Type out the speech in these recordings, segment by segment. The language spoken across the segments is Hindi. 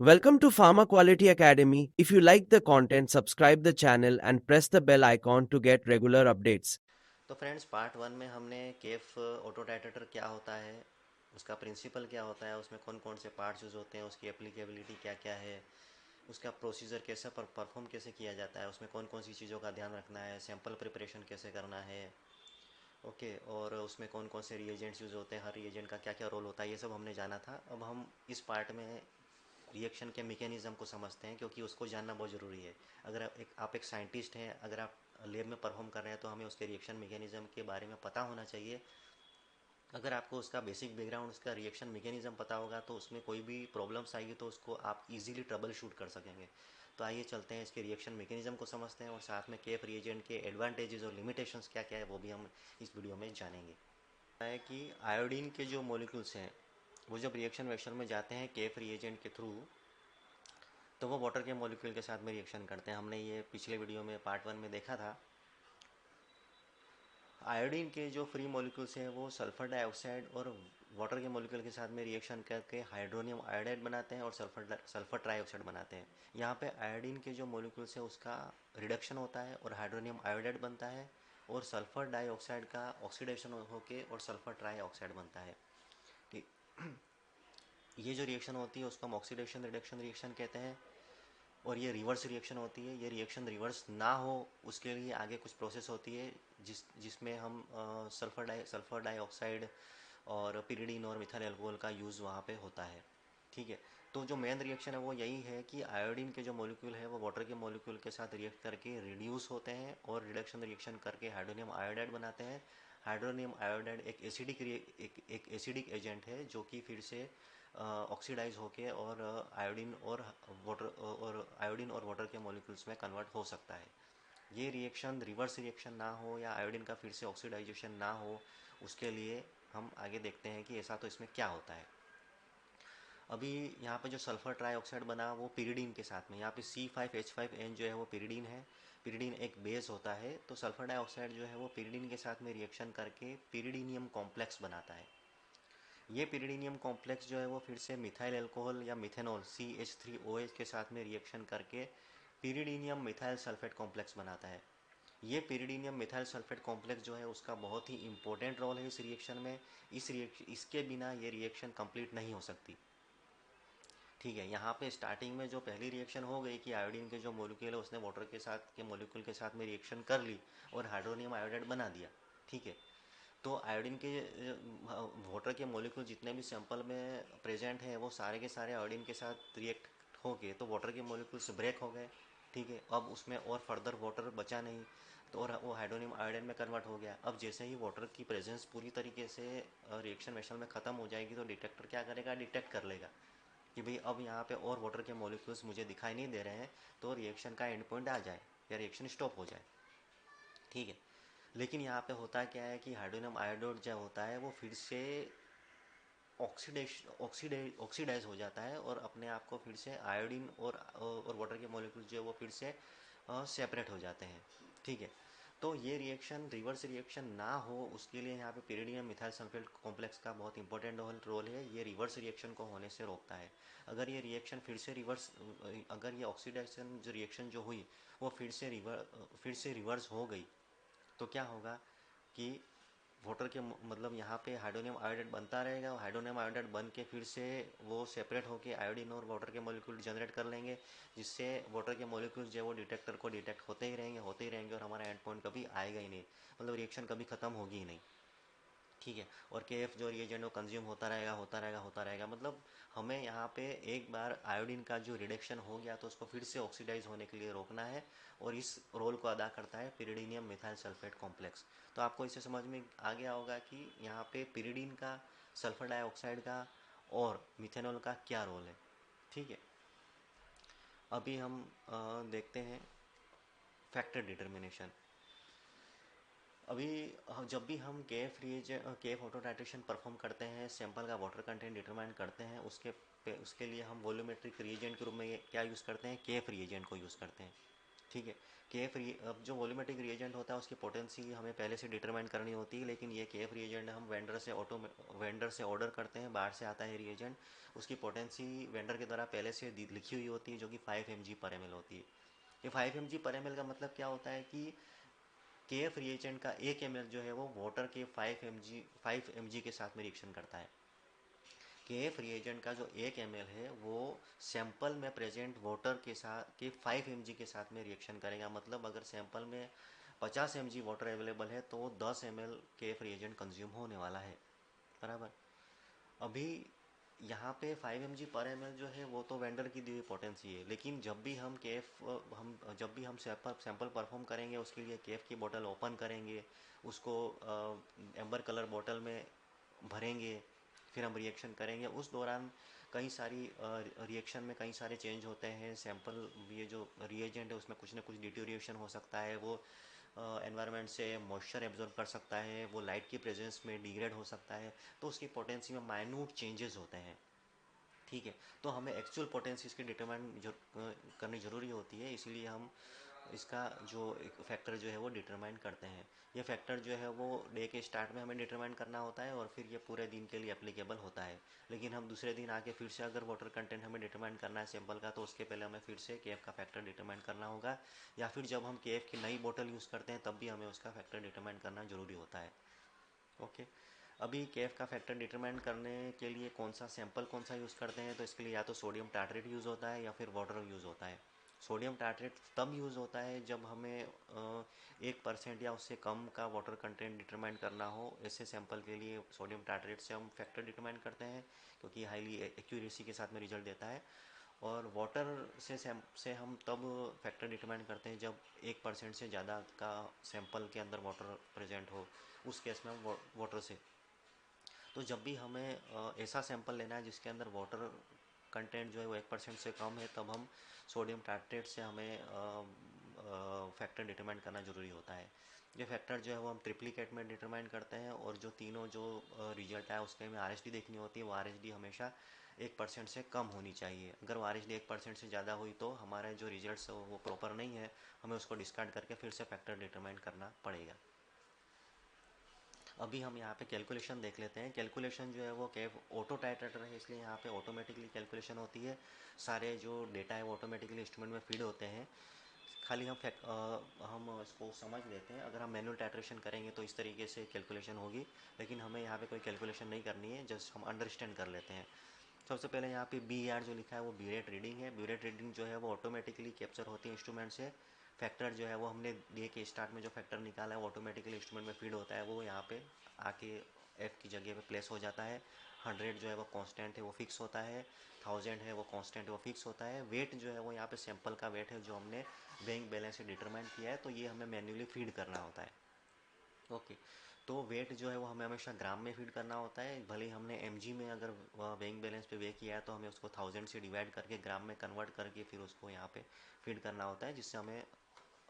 Welcome to Pharma Quality Academy. If you like the content, subscribe the channel and press the bell icon to get regular updates. तो फ्रेंड्स, पार्ट वन में हमने केफ ऑटोडाइटेटर क्या होता है, उसका प्रिंसिपल क्या होता है, उसमें कौन कौन से पार्ट्स यूज़ होते हैं, उसकी एप्लीकेबिलिटी क्या क्या है, उसका प्रोसीजर कैसे परफॉर्म कैसे किया जाता है, उसमें कौन कौन सी चीज़ों का ध्यान रखना है, सैम्पल प्रिपरेशन कैसे करना है, ओके, और उसमें कौन कौन से रिएजेंट्स यूज़ होते हैं, हर रिएजेंट का क्या क्या रोल होता है, ये सब हमने जाना था। अब हम इस पार्ट में रिएक्शन के मैकेनिज़्म को समझते हैं, क्योंकि उसको जानना बहुत ज़रूरी है। अगर आप एक साइंटिस्ट हैं, अगर आप लैब में परफॉर्म कर रहे हैं, तो हमें उसके रिएक्शन मैकेनिज़्म के बारे में पता होना चाहिए। अगर आपको उसका बेसिक बैकग्राउंड, उसका रिएक्शन मैकेनिज़्म पता होगा, तो उसमें कोई भी प्रॉब्लम्स आएगी तो उसको आप इजीली ट्रबल शूट कर सकेंगे। तो आइए चलते हैं, इसके रिएक्शन मैकेनिज़्म को समझते हैं, और साथ में केफ रिएजेंट के एडवांटेजेस और लिमिटेशंस क्या क्या है वो भी हम इस वीडियो में जानेंगे। है कि आयोडीन के जो मॉलिक्यूल्स हैं, वो जब रिएक्शन वेक्शन में जाते हैं केफ रिएजेंट के थ्रू, तो वो वाटर के मॉलिक्यूल के साथ में रिएक्शन करते हैं। हमने ये पिछले वीडियो में पार्ट वन में देखा था। आयोडीन के जो फ्री मॉलिक्यूल्स हैं वो सल्फर डाइऑक्साइड और वाटर के मॉलिक्यूल के साथ में रिएक्शन करके हाइड्रोनियम आयोडाइड बनाते हैं और सल्फर ट्राइऑक्साइड बनाते हैं। यहाँ पे आयोडीन के जो मॉलिक्यूल्स है उसका रिडक्शन होता है और हाइड्रोनियम आयोडाइड बनता है, और सल्फर डाइऑक्साइड का ऑक्सीडेशन होके और सल्फर ट्राइऑक्साइड बनता है। ठीक, ये जो रिएक्शन होती है उसको हम ऑक्सीडेशन रिडक्शन रिएक्शन कहते हैं। और ये रिवर्स रिएक्शन होती है। ये रिएक्शन रिवर्स ना हो उसके लिए आगे कुछ प्रोसेस होती है, जिसमें हम सल्फर डाइऑक्साइड और पिरिडीन और मिथाइल अल्कोहल का यूज़ वहाँ पे होता है। ठीक है। तो जो मेन रिएक्शन है वो यही है कि आयोडीन के जो मॉलिक्यूल है वो वाटर के मॉलिक्यूल के साथ रिएक्ट करके रिड्यूस होते हैं और रिडक्शन रिएक्शन करके हाइड्रोनियम आयोडाइड बनाते हैं। हाइड्रोनियम आयोडाइड एक एसिडिक एजेंट है, जो कि फिर से ऑक्सीडाइज होके और आयोडीन और वाटर के मॉलिक्यूल्स में कन्वर्ट हो सकता है। ये रिएक्शन रिवर्स रिएक्शन ना हो या आयोडीन का फिर से ऑक्सीडाइजेशन ना हो, उसके लिए हम आगे देखते हैं कि ऐसा तो इसमें क्या होता है। अभी यहाँ पे जो सल्फर ट्राइऑक्साइड बना वो पिरिडीन के साथ में, यहाँ पे C5H5N जो है वो पिरिडीन है। पिरिडीन एक बेस होता है, तो सल्फर डाइऑक्साइड जो है वो पिरिडीन के साथ में रिएक्शन करके पिरिडीनियम कॉम्प्लेक्स बनाता है। ये पिरिडीनियम कॉम्प्लेक्स जो है वो फिर से मिथाइल अल्कोहल या मिथेनॉल CH3OH के साथ में रिएक्शन करके पिरिडीनियम मिथाइल सल्फेट कॉम्प्लेक्स बनाता है। ये पिरिडीनियम मिथाइल सल्फेट कॉम्प्लेक्स जो है उसका बहुत ही इंपॉर्टेंट रोल है इस रिएक्शन में। इसके बिना ये रिएक्शन कंप्लीट नहीं हो सकती। ठीक है। यहाँ पे स्टार्टिंग में जो पहली रिएक्शन हो गई कि आयोडीन के जो मॉलिक्यूल है उसने वाटर के मॉलिक्यूल के साथ में रिएक्शन कर ली और हाइड्रोनियम आयोडाइड बना दिया। ठीक है। तो आयोडीन के वाटर के मॉलिक्यूल जितने भी सैंपल में प्रेजेंट हैं वो सारे के सारे आयोडीन के साथ रिएक्ट हो गए, तो वाटर के मॉलिक्यूल्स ब्रेक हो गए। ठीक है। अब उसमें और फर्दर वाटर बचा नहीं, तो और वो हाइड्रोनियम आयोडाइड में कन्वर्ट हो गया। अब जैसे ही वाटर की प्रेजेंस पूरी तरीके से रिएक्शन वेक्शन में ख़त्म हो जाएगी, तो डिटेक्टर क्या करेगा, डिटेक्ट कर लेगा कि भाई अब यहाँ पे और वाटर के मॉलिक्यूल्स मुझे दिखाई नहीं दे रहे हैं, तो रिएक्शन का एंड पॉइंट आ जाए या रिएक्शन स्टॉप हो जाए। ठीक है। लेकिन यहाँ पे होता क्या है कि हाइड्रोनियम आयोडाइड जो होता है वो फिर से ऑक्सीडाइज हो जाता है और अपने आप को फिर से आयोडीन और वाटर के मॉलिक्यूल जो है वो फिर से सेपरेट हो जाते हैं। ठीक है। तो ये रिएक्शन रिवर्स रिएक्शन ना हो उसके लिए यहाँ पे पिरिडियम मिथाइल सल्फेट कॉम्प्लेक्स का बहुत इंपॉर्टेंट रोल है। ये रिवर्स रिएक्शन को होने से रोकता है। अगर ये रिएक्शन फिर से रिवर्स अगर ये ऑक्सीडेशन जो रिएक्शन जो हुई वो फिर से रिवर्स हो गई, तो क्या होगा कि वाटर के मतलब यहाँ पे हाइड्रोनियम आयोडाइड बनता रहेगा। हाइड्रोनियम आयोडाइड बन के फिर से वो सेपरेट होके आयोडीन और वाटर के मॉलिक्यूल जनरेट कर लेंगे, जिससे वाटर के मॉलिक्यूल जो है वो डिटेक्टर को डिटेक्ट होते ही रहेंगे और हमारा एंड पॉइंट कभी आएगा ही नहीं, मतलब रिएक्शन कभी ख़त्म होगी ही नहीं। ठीक है। और के एफ जो रिएजेंट वो कंज्यूम होता रहेगा, मतलब हमें यहाँ पे एक बार आयोडीन का जो रिडक्शन हो गया तो उसको फिर से ऑक्सीडाइज होने के लिए रोकना है, और इस रोल को अदा करता है पिरिडीनियम मिथाइल सल्फेट कॉम्प्लेक्स। तो आपको इससे समझ में आ गया होगा कि यहाँ पे पिरिडीन का, सल्फर डाइऑक्साइड का और मिथेनॉल का क्या रोल है। ठीक है। अभी हम देखते हैं फैक्टर डिटर्मिनेशन। अभी जब भी हम केएफ ऑटो टाइट्रेशन परफॉर्म करते हैं, सैंपल का वाटर कंटेंट डिटरमाइन करते हैं, उसके लिए हम वॉल्यूमेट्रिक रिएजेंट के रूप में क्या यूज़ करते हैं, केएफ रिएजेंट को यूज़ करते हैं। ठीक है। अब जो वॉल्यूमेट्रिक रिएजेंट होता है उसकी पोटेंसी हमें पहले से डिटरमाइन करनी होती है, लेकिन ये केएफ रिएजेंट हम वेंडर से ऑर्डर करते हैं, बाहर से आता है रिएजेंट, उसकी पोटेंसी वेंडर के द्वारा पहले से लिखी हुई होती है, जो कि 5 mg/ml होती है। ये 5 mg/ml का मतलब क्या होता है कि केएफ रिएजेंट का 1 ml जो है वो वाटर के 5 mg के साथ में रिएक्शन करता है। केएफ रिएजेंट का जो 1 ml है वो सैंपल में प्रेजेंट वाटर के 5 mg के साथ में रिएक्शन करेगा। मतलब अगर सैंपल में 50 mg वाटर अवेलेबल है तो 10 ml केएफ रिएजेंट कंज्यूम होने वाला है, बराबर। अभी यहाँ पे 5 mg/ml जो है वो तो वेंडर की दी हुई पोटेंसी है, लेकिन जब भी हम सैंपल परफॉर्म करेंगे उसके लिए केएफ की बोतल ओपन करेंगे, उसको एम्बर कलर बोतल में भरेंगे, फिर हम रिएक्शन करेंगे। उस दौरान कई सारी रिएक्शन में कई सारे चेंज होते हैं। सैंपल ये जो रिएजेंट है उसमें कुछ ना कुछ डिटोरिएशन हो सकता है, वो एनवायरनमेंट से मॉइस्चर एब्जॉर्ब कर सकता है, वो लाइट की प्रेजेंस में डिग्रेड हो सकता है, तो उसकी पोटेंसी में माइन्यूट चेंजेस होते हैं। ठीक है, तो हमें एक्चुअल पोटेंसी इसकी डिटरमाइन करनी ज़रूरी होती है, इसीलिए हम इसका जो एक फैक्टर जो है वो डिटरमाइन करते हैं। ये फैक्टर जो है वो डे के स्टार्ट में हमें डिटरमाइन करना होता है और फिर ये पूरे दिन के लिए एप्लीकेबल होता है। लेकिन हम दूसरे दिन आके फिर से अगर वाटर कंटेंट हमें डिटरमाइन करना है सैंपल का, तो उसके पहले हमें फिर से केएफ का फैक्टर डिटरमाइन करना होगा, या फिर जब हम केएफ की नई बोतल यूज़ करते हैं तब भी हमें उसका फैक्टर डिटरमाइन करना ज़रूरी होता है। ओके। अभी केएफ का फैक्टर डिटरमाइन करने के लिए कौन सा यूज़ करते हैं, तो इसके लिए या तो सोडियम टार्ट्रेट यूज़ होता है या फिर वाटर यूज़ होता है। सोडियम टार्ट्रेट तब यूज़ होता है जब हमें 1% या उससे कम का वाटर कंटेंट डिटरमाइन करना हो। ऐसे सैंपल के लिए सोडियम टार्ट्रेट से हम फैक्टर डिटरमाइन करते हैं, क्योंकि हाईली एक्यूरेसी के साथ में रिजल्ट देता है। और वाटर से हम तब फैक्टर डिटरमाइन करते हैं जब 1% से ज़्यादा का सैंपल के अंदर वाटर प्रेजेंट हो, उस केस में हम वाटर से। तो जब भी हमें ऐसा सैंपल लेना है जिसके अंदर वाटर कंटेंट जो है वो 1% से कम है, तब हम सोडियम टार्ट्रेट से हमें फैक्टर डिटरमाइन करना ज़रूरी होता है। ये फैक्टर जो है वो हम ट्रिप्लिकेट में डिटरमाइन करते हैं, और जो तीनों जो रिजल्ट है उसके हमें आरएचडी देखनी होती है। वो आरएचडी हमेशा 1% से कम होनी चाहिए। अगर वो आरएचडी 1% से ज़्यादा हुई तो हमारे जो रिजल्ट्स है वो प्रॉपर नहीं है, हमें उसको डिस्कार्ड करके फिर से फैक्टर डिटरमाइन करना पड़ेगा। अभी हम यहाँ पे कैलकुलेशन देख लेते हैं। कैलकुलेशन जो है वो कैफ ऑटो टाइट्रेटर है, इसलिए यहाँ पे ऑटोमेटिकली कैलकुलेशन होती है। सारे जो डेटा है वो ऑटोमेटिकली इंस्ट्रूमेंट में फीड होते हैं। खाली हम इसको समझ लेते हैं। अगर हम मैनुअल टाइट्रेशन करेंगे तो इस तरीके से कैलकुलेशन होगी, लेकिन हमें यहाँ पे कोई कैलकुलेशन नहीं करनी है, जस्ट हम अंडरस्टैंड कर लेते हैं। सबसे पहले यहाँ पे बी आर जो लिखा है वो ब्यूरेट रीडिंग है। ब्यूरेट रीडिंग जो है वो ऑटोमेटिकली कैप्चर होती है इंस्ट्रूमेंट से। फैक्टर जो है वो हमने डे के स्टार्ट में जो फैक्टर निकाला है वो ऑटोमेटिकली इंस्ट्रूमेंट में फीड होता है, वो यहाँ पे आके एफ की जगह पे प्लेस हो जाता है। 100 जो है वो कांस्टेंट है, वो फिक्स होता है। 1000 है वो कांस्टेंट है, वो फिक्स होता है। वेट जो है वो यहाँ पे सैंपल का वेट है जो हमने वेइंग बैलेंस से डिटरमाइन किया है, तो ये हमें मैन्युअली फीड करना होता है। ओके। तो वेट जो है वो हमें हमेशा ग्राम में फीड करना होता है। भले ही हमने एमजी में अगर वेइंग बैलेंस पे वे किया है तो हमें उसको 1000 से डिवाइड करके ग्राम में कन्वर्ट करके फिर उसको यहाँ पे फीड करना होता है, जिससे हमें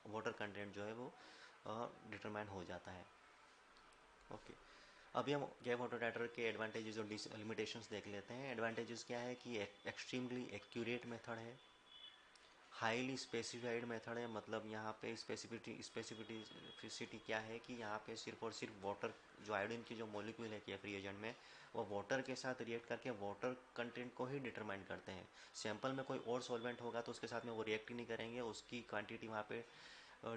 वाटर कंटेंट जो है वो डिटरमाइन हो जाता है। ओके। अभी हम गैप वाटर टाइटर के एडवांटेजेस और लिमिटेशंस देख लेते हैं। एडवांटेजेस क्या है कि एक्सट्रीमली एक्यूरेट मेथड है, हाईली स्पेसिफाइड मेथड है। मतलब यहाँ पे स्पेसिफिसिटी क्या है कि यहाँ पे सिर्फ और सिर्फ वाटर, जो आयोडीन की जो मॉलिक्यूल है केएफ रिएजेंट में, वो वाटर के साथ रिएक्ट करके वाटर कंटेंट को ही डिटरमाइन करते हैं। सैंपल में कोई और सॉल्वेंट होगा तो उसके साथ में वो रिएक्ट ही नहीं करेंगे, उसकी क्वांटिटी वहाँ पे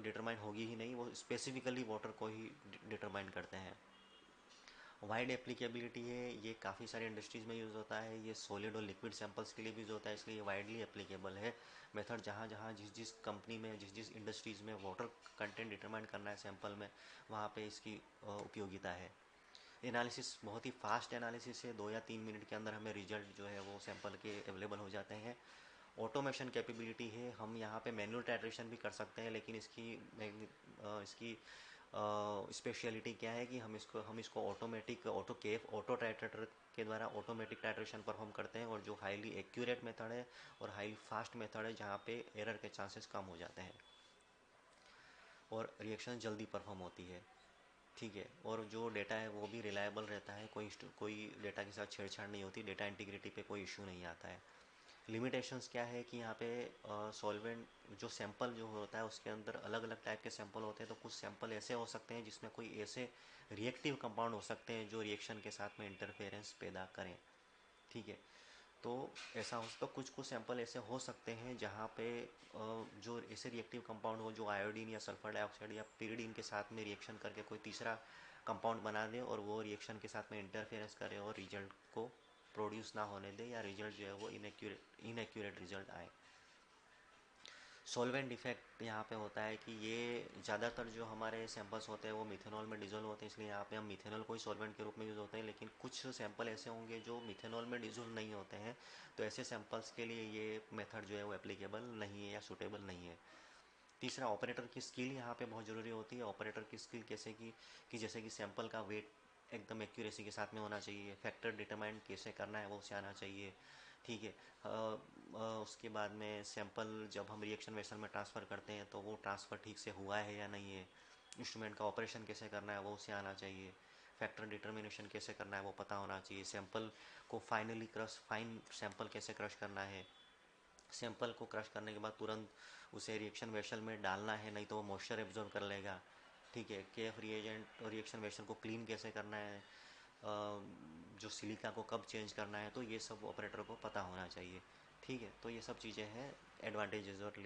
डिटरमाइन होगी ही नहीं, वो स्पेसिफिकली वाटर को ही डिटरमाइन करते हैं। वाइड एप्लीकेबिलिटी है, ये काफ़ी सारी इंडस्ट्रीज़ में यूज़ होता है। ये सॉलिड और लिक्विड सैंपल्स के लिए भी यूज़ होता है, इसलिए ये वाइडली एप्लीकेबल है। मेथड जहाँ जहाँ जिस जिस कंपनी में जिस जिस इंडस्ट्रीज़ में वाटर कंटेंट डिटरमाइन करना है सैंपल में, वहाँ पे इसकी उपयोगिता है। एनालिसिस बहुत ही फास्ट एनालिसिस है, 2 या 3 मिनट के अंदर हमें रिजल्ट जो है वो सैंपल के अवेलेबल हो जाते हैं। ऑटोमेशन कैपेबिलिटी है, हम यहाँ पे मैनुअल टाइट्रेशन भी कर सकते हैं, लेकिन इसकी स्पेशलिटी क्या है कि हम इसको ऑटो टाइट्रेटर के द्वारा ऑटोमेटिक टाइट्रेशन परफॉर्म करते हैं, और जो हाईली एक्यूरेट मेथड है और हाईली फास्ट मेथड है, जहाँ पे एरर के चांसेस कम हो जाते हैं और रिएक्शन जल्दी परफॉर्म होती है। ठीक है, और जो डेटा है वो भी रिलायबल रहता है, कोई डेटा के साथ छेड़छाड़ नहीं होती, डेटा इंटीग्रिटी पे कोई इशू नहीं आता है। लिमिटेशंस क्या है कि यहाँ पे सॉल्वेंट जो सैंपल जो होता है उसके अंदर अलग अलग टाइप के सैंपल होते हैं, तो कुछ सैंपल ऐसे हो सकते हैं जिसमें कोई ऐसे रिएक्टिव कंपाउंड हो सकते हैं जो रिएक्शन के साथ में इंटरफेरेंस पैदा करें। ठीक है, तो ऐसा हो तो कुछ कुछ सैंपल ऐसे हो सकते हैं जहाँ पे जो ऐसे रिएक्टिव कंपाउंड हो जो आयोडीन या सल्फर डाइऑक्साइड या pyridine के साथ में रिएक्शन करके कोई तीसरा कंपाउंड बना दे और वो रिएक्शन के साथ में इंटरफेरेंस करे और रिजल्ट को प्रोड्यूस ना होने दे, या रिजल्ट जो है वो इनएक्यूरेट रिजल्ट आए। सॉल्वेंट इफेक्ट यहाँ पे होता है कि ये ज़्यादातर जो हमारे सैंपल्स होते हैं वो मिथेनॉल में डिजोल्व होते हैं, इसलिए यहाँ पे हम मिथेनॉल को ही सॉल्वेंट के रूप में यूज़ होते हैं। लेकिन कुछ सैंपल ऐसे होंगे जो मिथेनॉल में डिजोल्व नहीं होते हैं, तो ऐसे सैंपल्स के लिए ये मेथड जो है वो एप्लीकेबल नहीं है या सूटेबल नहीं है। तीसरा, ऑपरेटर की स्किल यहाँ पे बहुत ज़रूरी होती है। ऑपरेटर की स्किल कैसे कि जैसे कि सैंपल का वेट एकदम एक्यूरेसी के साथ में होना चाहिए, फैक्टर डिटरमाइन कैसे करना है वो उसे आना चाहिए। ठीक है, उसके बाद में सैंपल जब हम रिएक्शन वेसल में ट्रांसफ़र करते हैं तो वो ट्रांसफ़र ठीक से हुआ है या नहीं है, इंस्ट्रूमेंट का ऑपरेशन कैसे करना है वो उसे आना चाहिए, फैक्टर डिटर्मिनेशन कैसे करना है वो पता होना चाहिए, सैंपल को फाइन सैंपल कैसे क्रश करना है, सैंपल को क्रश करने के बाद तुरंत उसे रिएक्शन वेसल में डालना है, नहीं तो वो मॉइस्चर एब्जॉर्ब कर लेगा। ठीक है, केएफ रिएजेंट रिएक्शन वेसल को क्लीन कैसे करना है, जो सिलिका को कब चेंज करना है, तो ये सब ऑपरेटर को पता होना चाहिए। ठीक है, तो ये सब चीज़ें हैं एडवांटेजेस और